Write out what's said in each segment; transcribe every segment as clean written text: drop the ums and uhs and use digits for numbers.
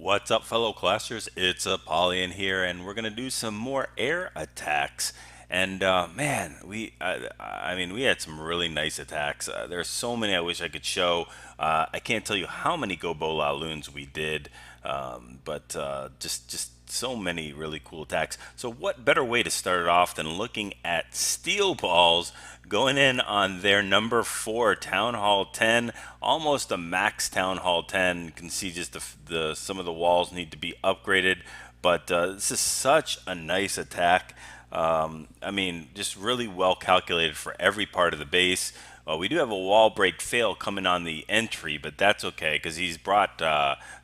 What's up, fellow classers? It's Apollyon here, and we're gonna do some more air attacks. And man, I mean, we had some really nice attacks. There's so many I wish I could show. I can't tell you how many GoBoLaLoons we did, but just so many really cool attacks. So what better way to start it off than looking at steel balls going in on their number 4 Town Hall 10, almost a max Town Hall 10. You can see just the some of the walls need to be upgraded, but this is such a nice attack. I mean, just really well calculated for every part of the base. We do have a wall break fail coming on the entry, but that's okay because he's brought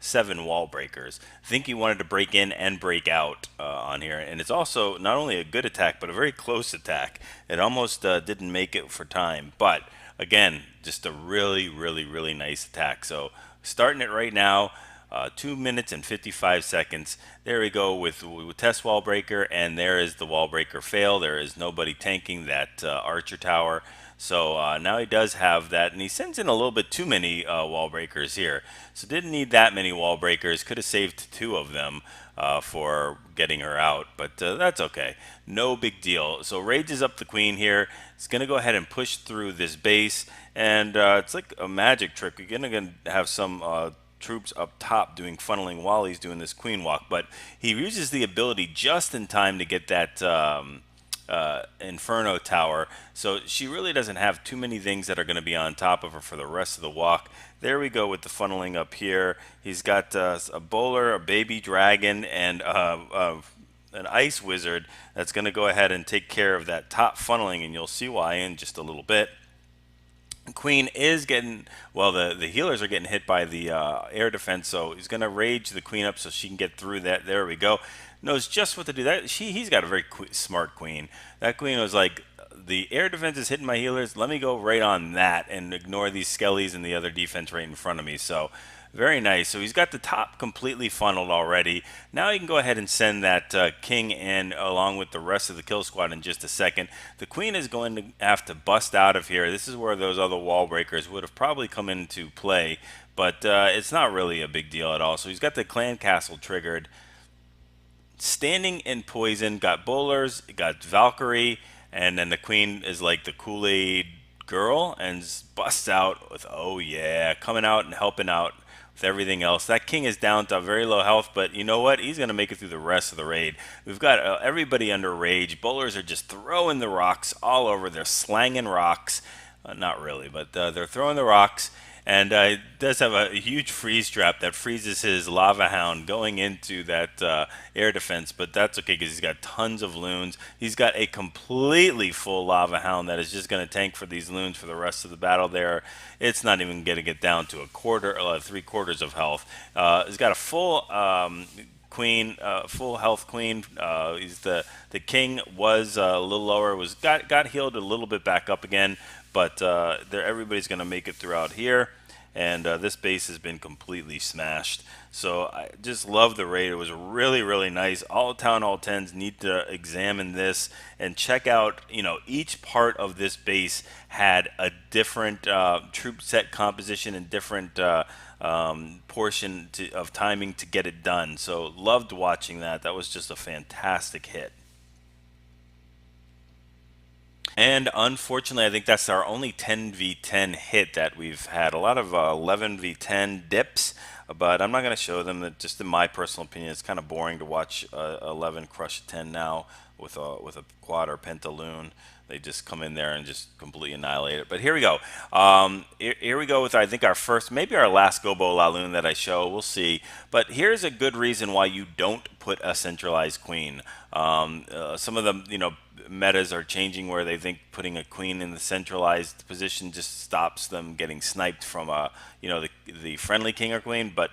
7 wall breakers. I think he wanted to break in and break out on here, and it's also not only a good attack but a very close attack. It almost didn't make it for time, but again, just a really nice attack. So starting it right now. 2 minutes and 55 seconds. There we go with test wall breaker, and there is the wall breaker fail. There is nobody tanking that archer tower. So now he does have that, and he sends in a little bit too many wall breakers here. So didn't need that many wall breakers. Could have saved 2 of them for getting her out, but that's okay. No big deal. So rages up the queen here. It's going to go ahead and push through this base, and it's like a magic trick. We're going to have some troops up top doing funneling while he's doing this queen walk, but he uses the ability just in time to get that Inferno tower, so she really doesn't have too many things that are going to be on top of her for the rest of the walk. There we go with the funneling up here. He's got a bowler, a baby dragon, and an ice wizard that's going to go ahead and take care of that top funneling, and you'll see why in just a little bit. Queen is getting, well, the healers are getting hit by the air defense, so he's going to rage the queen up so she can get through that. There we go. Knows just what to do. He's got a very smart queen. That queen was like, the air defense is hitting my healers. Let me go right on that and ignore these skellies and the other defense right in front of me. So very nice. So he's got the top completely funneled already. Now he can go ahead and send that king in along with the rest of the kill squad in just a second. The queen is going to have to bust out of here. This is where those other wall breakers would have probably come into play, but it's not really a big deal at all. So he's got the clan castle triggered. Standing in poison, got bowlers, got Valkyrie, and then the queen is like the Kool-Aid girl and busts out with, oh yeah, coming out and helping out with everything else. That king is down to very low health, but you know what? He's going to make it through the rest of the raid. We've got everybody under rage. Bowlers are just throwing the rocks all over. They're slanging rocks. Not really, but they're throwing the rocks. And it does have a huge freeze trap that freezes his lava hound going into that air defense, but that's okay because he's got tons of loons. He's got a completely full lava hound that is just going to tank for these loons for the rest of the battle there. It's not even going to get down to a quarter, 3/4 of health. He's got a full queen, full health queen. He's the king was a little lower, got healed a little bit back up again, but everybody's going to make it throughout here. And this base has been completely smashed. So I just love the raid. It was really nice. All Town Hall 10s need to examine this and check out, you know, each part of this base had a different troop set composition and different portion of timing to get it done. So loved watching that. That was just a fantastic hit. And unfortunately, I think that's our only 10v10 hit that we've had. A lot of 11v10 dips, but I'm not going to show them. Just in my personal opinion, it's kind of boring to watch 11 crush a 10 now with a quad or pentaloon. They just come in there and just completely annihilate it. But here we go. Here we go with, I think, our first, maybe our last GoBoLaLoon that I show. We'll see. But here's a good reason why you don't put a centralized queen. Some of the, you know, metas are changing where they think putting a queen in the centralized position just stops them getting sniped from you know, the friendly king or queen, but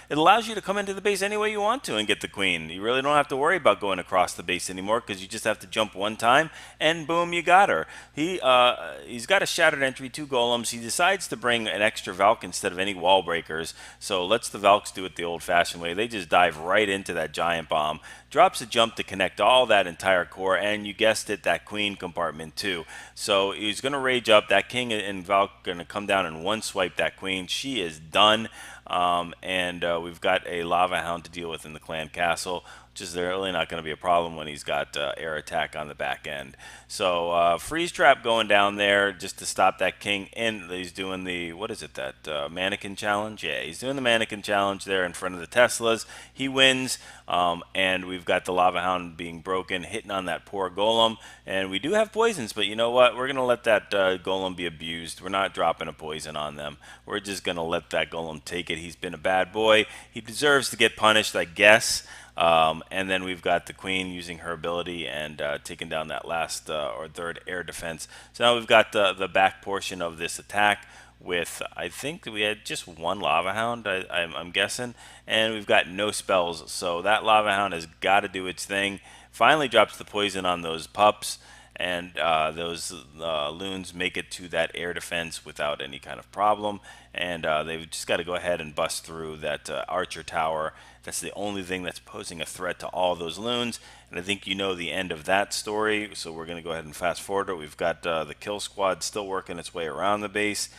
it allows you to come into the base any way you want to and get the queen. You really don't have to worry about going across the base anymore because you just have to jump one time and boom, you got her. He's got a shattered entry, 2 golems. He decides to bring an extra Valk instead of any wall breakers, so lets the Valks do it the old-fashioned way. They just dive right into that giant bomb, drops a jump to connect all that entire core, and you guessed it, that queen compartment too. So he's going to rage up. That king and Valk going to come down and one swipe that queen. She is done. and we've got a lava hound to deal with in the clan castle, which is really not going to be a problem when he's got air attack on the back end. So freeze trap going down there just to stop that king. And he's doing the, what is it, that mannequin challenge? Yeah, he's doing the mannequin challenge there in front of the Teslas. He wins, and we've got the lava hound being broken, hitting on that poor golem. And we do have poisons, but you know what? We're going to let that golem be abused. We're not dropping a poison on them. We're just going to let that golem take it. He's been a bad boy. He deserves to get punished, I guess. And then we've got the queen using her ability and taking down that last or third air defense. So now we've got the back portion of this attack with, I think we had just one lava hound, I'm guessing, and we've got no spells. So that lava hound has got to do its thing. Finally drops the poison on those pups, and those loons make it to that air defense without any kind of problem. And they've just got to go ahead and bust through that archer tower. That's the only thing that's posing a threat to all those loons. And I think you know the end of that story, so we're going to go ahead and fast forward it. We've got the kill squad still working its way around the base.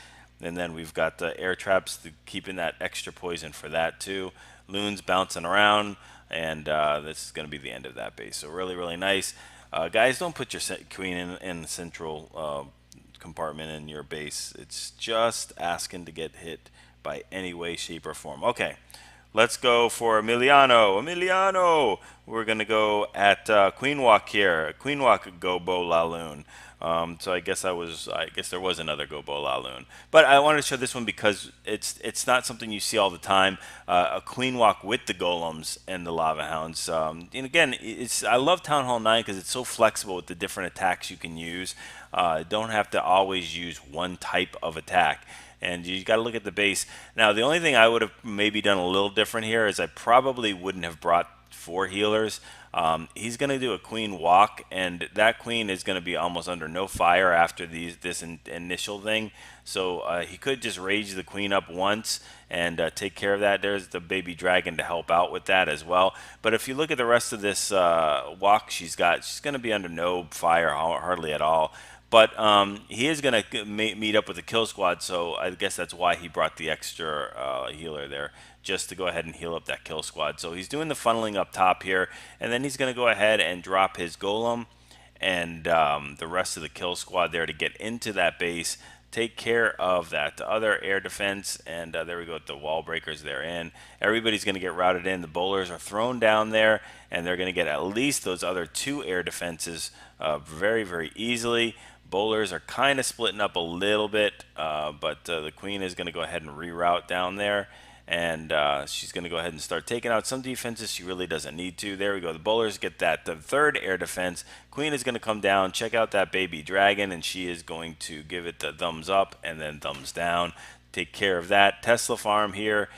And then we've got the air traps keeping that extra poison for that too. Loons bouncing around, and this is going to be the end of that base. So really, really nice. Guys, don't put your queen in the central compartment in your base. It's just asking to get hit by any way, shape, or form. Okay, let's go for Emiliano. Emiliano! We're going to go at Queen Walk here. Queen Walk GoBoLaLoon. So I guess there was another GoBoLaLoon, but I wanted to show this one because it's not something you see all the time. A queen walk with the golems and the lava hounds. And again, I love Town Hall 9 because it's so flexible with the different attacks you can use. Don't have to always use one type of attack. And you got to look at the base. Now, the only thing I would have maybe done a little different here is I probably wouldn't have brought 4 healers. He's going to do a queen walk, and that queen is going to be almost under no fire after this initial thing. So he could just rage the queen up once and take care of that. There's the baby dragon to help out with that as well. But if you look at the rest of this walk she's going to be under no fire hardly at all. But he is going to meet up with the kill squad, so I guess that's why he brought the extra healer there, just to go ahead and heal up that kill squad. So he's doing the funneling up top here, and then he's going to go ahead and drop his golem and the rest of the kill squad there to get into that base, take care of that other air defense, and there we go with the wall breakers there in. Everybody's going to get routed in. The bowlers are thrown down there, and they're going to get at least those other 2 air defenses very, very easily. Bowlers are kind of splitting up a little bit, but the queen is going to go ahead and reroute down there, and she's going to go ahead and start taking out some defenses she really doesn't need to. There we go. The bowlers get that. The 3rd air defense. Queen is going to come down, check out that baby dragon, and she is going to give it the thumbs up and then thumbs down. Take care of that. Tesla farm here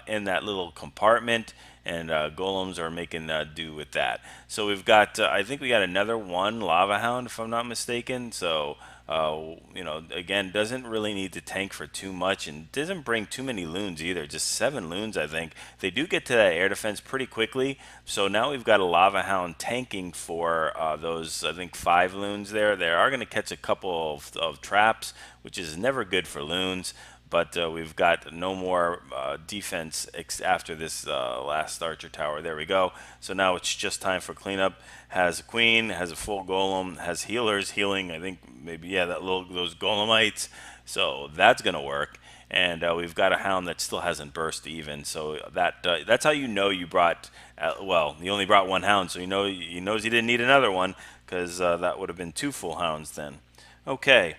in that little compartment, and golems are making do with that. So we've got, I think we got another 1 lava hound, if I'm not mistaken. So, again, doesn't really need to tank for too much, and doesn't bring too many loons either. Just 7 loons, I think. They do get to that air defense pretty quickly. So now we've got a lava hound tanking for those, I think, 5 loons there. They are going to catch a couple of traps, which is never good for loons. But we've got no more defense after this last archer tower. There we go. So now it's just time for cleanup. Has a queen, has a full golem, has healers healing. I think maybe, yeah, those golemites. So that's going to work. And we've got a hound that still hasn't burst even. So that's how you know you brought, you only brought 1 hound. So he knows he didn't need another one, because that would have been 2 full hounds then. Okay.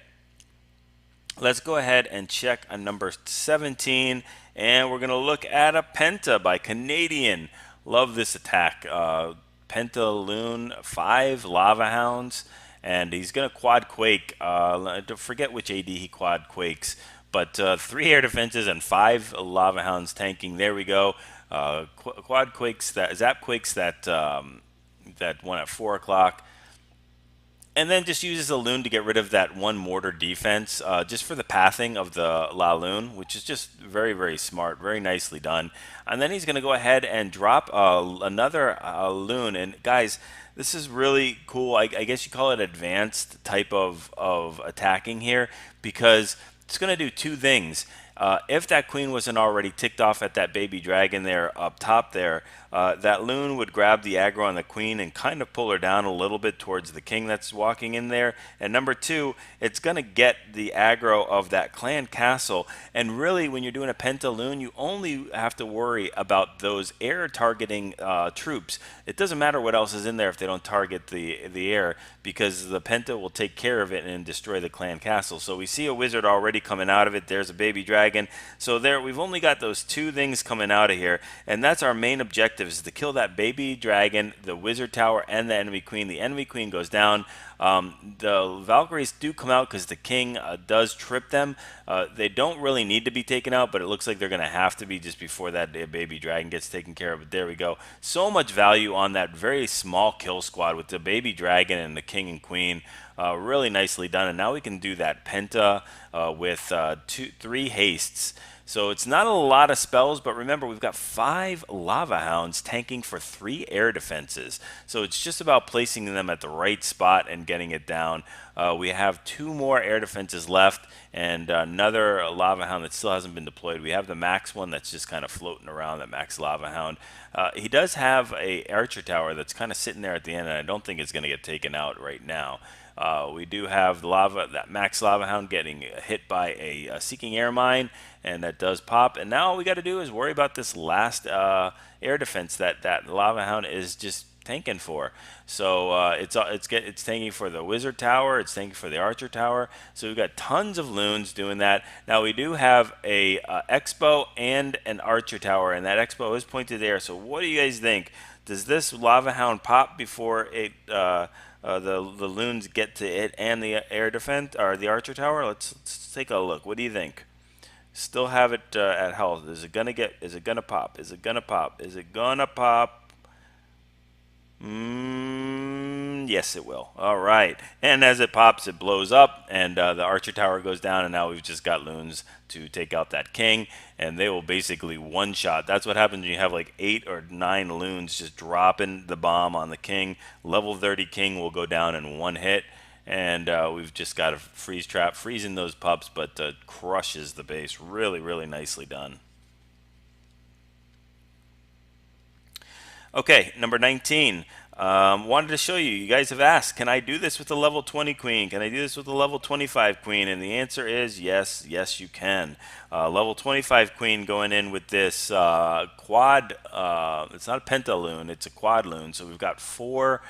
Let's go ahead and check on number 17, and we're going to look at a Penta by Canadian. Love this attack. Penta Loon, 5 lava hounds, and he's going to quad quake. I forget which AD he quad quakes, but 3 air defenses and 5 lava hounds tanking. There we go. Quad quakes that, zap quakes that one at 4 o'clock. And then just uses a loon to get rid of that 1 mortar defense, just for the pathing of the LaLoon, which is just very, very smart, very nicely done. And then he's going to go ahead and drop another loon. And guys, this is really cool. I guess you call it advanced type of attacking here, because it's going to do 2 things. If that queen wasn't already ticked off at that baby dragon there up top there, that loon would grab the aggro on the queen and kind of pull her down a little bit towards the king that's walking in there. And number two, it's going to get the aggro of that clan castle. And really, when you're doing a penta loon, you only have to worry about those air targeting troops. It doesn't matter what else is in there if they don't target the air, because the penta will take care of it and destroy the clan castle. So we see a wizard already coming out of it. There's a baby dragon. So there, we've only got those two things coming out of here, and that's our main objective, is to kill that baby dragon, the wizard tower, and the enemy queen. The enemy queen goes down. The Valkyries do come out because the king does trip them. They don't really need to be taken out, but it looks like they're going to have to be just before that baby dragon gets taken care of. But there we go. So much value on that very small kill squad with the baby dragon and the king and queen. Really nicely done. And now we can do that penta with 3 hastes. So it's not a lot of spells, but remember, we've got 5 lava hounds tanking for 3 air defenses. So it's just about placing them at the right spot and getting it down. We have 2 more air defenses left and another lava hound that still hasn't been deployed. We have the max one that's just kind of floating around, that max lava hound. He does have a archer tower that's kind of sitting there at the end, and I don't think it's going to get taken out right now. We do have that max lava hound getting hit by a seeking air mine, and that does pop. And now all we got to do is worry about this last air defense that lava hound is just tanking for. So it's tanking for the wizard tower, it's tanking for the archer tower. So we've got tons of loons doing that. Now we do have a expo and an archer tower, and that expo is pointed there. So what do you guys think? Does this lava hound pop before it the loons get to it and the air defense or the archer tower? Let's take a look. What do you think? Still have it at health. Is it gonna pop? Is it gonna pop? Is it gonna pop? Yes, it will. All right. And as it pops, it blows up, and the archer tower goes down, and now we've just got loons to take out that king, and they will basically one-shot. That's what happens when you have like 8 or 9 loons just dropping the bomb on the king. Level 30 king will go down in 1 hit, and we've just got a freeze trap, freezing those pups, but crushes the base. Really, really nicely done. Okay, number 19. Wanted to show you. You guys have asked, can I do this with a level 20 queen? Can I do this with a level 25 queen? And the answer is yes, yes you can. Level 25 queen going in with this quad. It's not a pentaloon, it's a quad loon. So we've got 4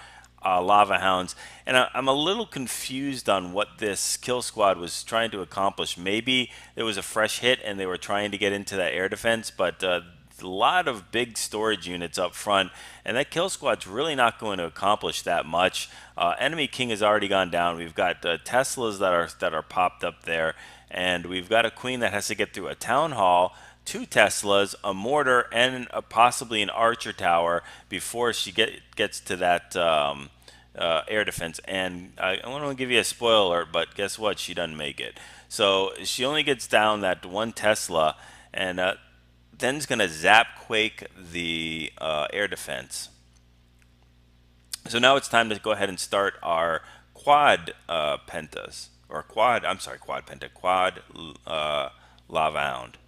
lava hounds, and I'm a little confused on what this kill squad was trying to accomplish. Maybe there was a fresh hit and they were trying to get into that air defense, but a lot of big storage units up front, and that kill squad's really not going to accomplish that much. Enemy king has already gone down. We've got Teslas that are popped up there, and we've got a queen that has to get through a town hall, 2 Teslas, a mortar, and possibly an archer tower before she gets to that air defense. And I want to give you a spoiler alert, but guess what? She doesn't make it. So she only gets down that 1 Tesla, and then it's going to zap quake the air defense. So now it's time to go ahead and start our quad pentas, or quad, I'm sorry, quad penta, quad lava hound.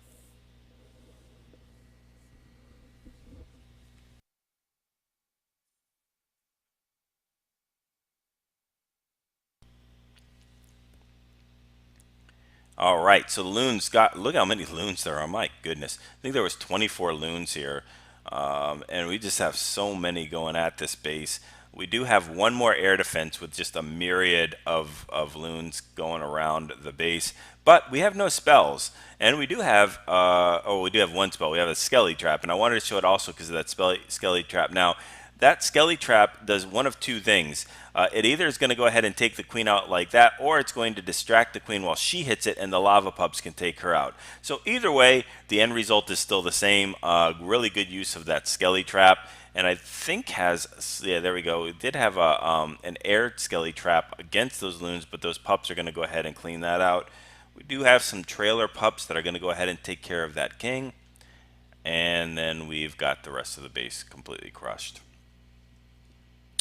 All right, so the loons look how many loons there are. My goodness, I think there was 24 loons here, and we just have so many going at this base. We do have one more air defense with just a myriad of loons going around the base, but we have no spells, and we do have we do have one spell. We have a Skelly Trap, and I wanted to show it also because of that Skelly Trap. Now, that Skelly Trap does one of 2 things. It either is going to go ahead and take the queen out like that, or it's going to distract the queen while she hits it, and the lava pups can take her out. So either way, the end result is still the same. Really good use of that Skelly Trap, and I think yeah, there we go. It did have an air Skelly Trap against those loons, but those pups are going to go ahead and clean that out. We do have some trailer pups that are going to go ahead and take care of that king, and then we've got the rest of the base completely crushed.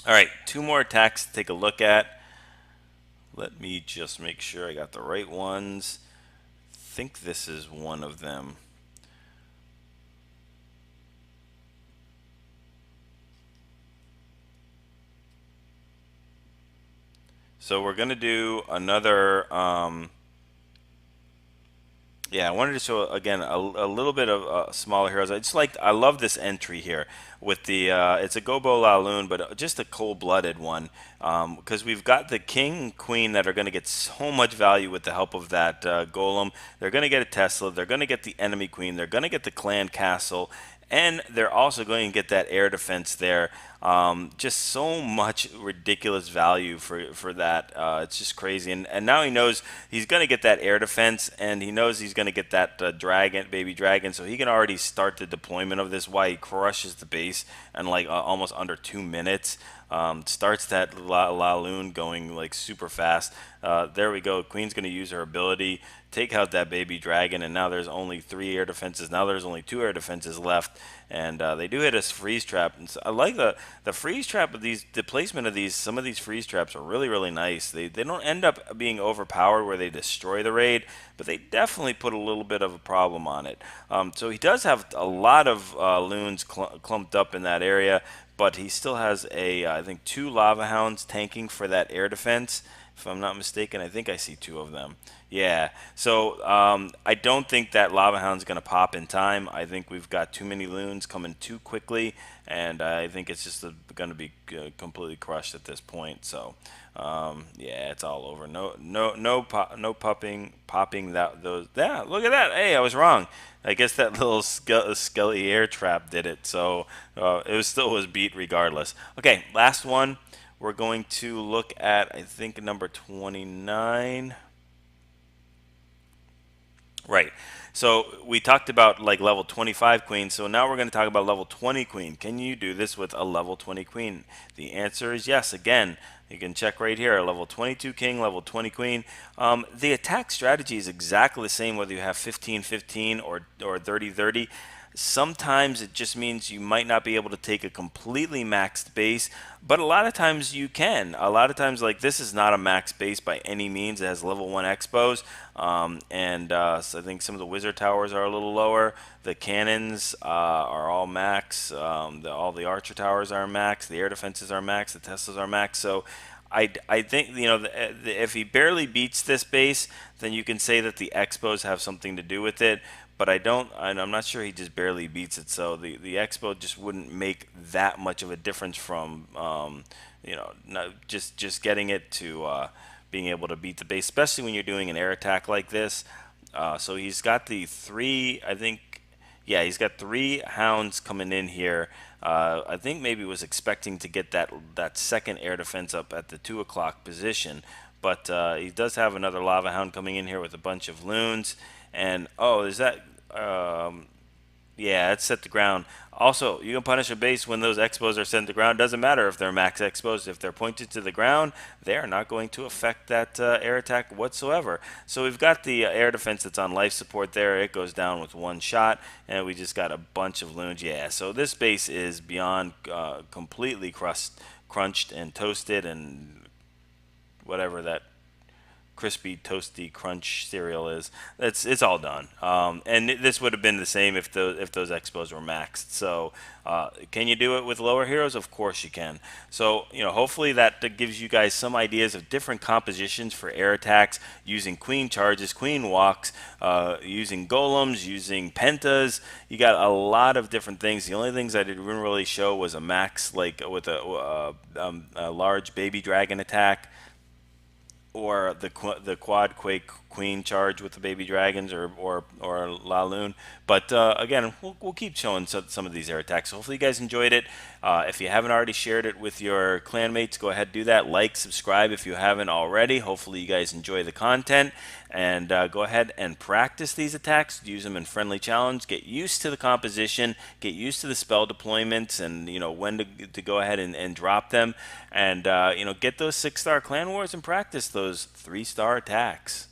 All right, 2 more attacks to take a look at. Let me just make sure I got the right ones. think this is one of them. So we're gonna do another. Yeah, I wanted to show again a little bit of smaller heroes. I love this entry here with the it's a GoBoLaLoon, but just a cold-blooded one because we've got the king and queen that are going to get so much value with the help of that golem. They're going to get a Tesla. They're going to get the enemy queen. They're going to get the clan castle, and they're also going to get that air defense there. Just so much ridiculous value for that. It's just crazy. And now he knows he's going to get that air defense, and he knows he's going to get that baby dragon. So he can already start the deployment of this. Why he crushes the base in like almost under 2 minutes. Starts that LaLoon going like super fast. There we go. Queen's going to use her ability, take out that baby dragon, and now there's only 3 air defenses. Now there's only 2 air defenses left, and they do hit a freeze trap. And so I like the freeze trap of these. The placement of these, some of these freeze traps are really nice. They don't end up being overpowered where they destroy the raid, but they definitely put a little bit of a problem on it. So he does have a lot of loons clumped up in that area, but he still has I think 2 lava hounds tanking for that air defense. If I'm not mistaken, I think I see 2 of them. Yeah. So I don't think that lava hound's going to pop in time. I think we've got too many loons coming too quickly, and I think it's just going to be completely crushed at this point. So yeah, it's all over. No popping that those. Yeah, look at that. Hey, I was wrong. I guess that little skelly air trap did it. So it was beat regardless. Okay, last one. We're going to look at, I think, number 29. Right. So we talked about like level 25 queen. So now we're going to talk about level 20 queen. Can you do this with a level 20 queen? The answer is yes. Again, you can check right here. Level 22 king, level 20 queen. The attack strategy is exactly the same whether you have 15-15 or 30-30. Sometimes it just means you might not be able to take a completely maxed base, but a lot of times you can. A lot of times, like this is not a max base by any means. It has level 1 expos, and so I think some of the wizard towers are a little lower. The cannons are all max. All the archer towers are max. The air defenses are max. The Teslas are max. So I think if he barely beats this base, then you can say that the expos have something to do with it. But I'm not sure he just barely beats it. So the expo just wouldn't make that much of a difference from just getting it to being able to beat the base, especially when you're doing an air attack like this. So he's got the 3, I think. Yeah, he's got 3 hounds coming in here. I think maybe was expecting to get that second air defense up at the 2 o'clock position, but he does have another lava hound coming in here with a bunch of loons. And oh, is that yeah, it's set to ground. Also, you can punish a base when those expos are sent to ground. Doesn't matter if they're max expos. If they're pointed to the ground, they are not going to affect that air attack whatsoever. So we've got the air defense that's on life support there. It goes down with 1 shot, and we just got a bunch of loons. Yeah, so this base is beyond completely crunched and toasted and whatever that crispy, toasty crunch cereal is. It's all done. And this would have been the same if those expos were maxed. So can you do it with lower heroes? Of course you can. So hopefully that gives you guys some ideas of different compositions for air attacks using queen charges, queen walks, using golems, using pentas. You got a lot of different things. The only things I didn't really show was a max like with a large baby dragon attack, or the quad quake queen charge with the baby dragons, or LaLoon. But again, we'll keep showing some of these air attacks. So hopefully you guys enjoyed it. If you haven't already shared it with your clanmates, go ahead and do that. Like, subscribe if you haven't already. Hopefully you guys enjoy the content, and go ahead and practice these attacks. Use them in friendly challenge. Get used to the composition. Get used to the spell deployments, and when to go ahead and drop them, and get those 6-star clan wars and practice those 3-star attacks.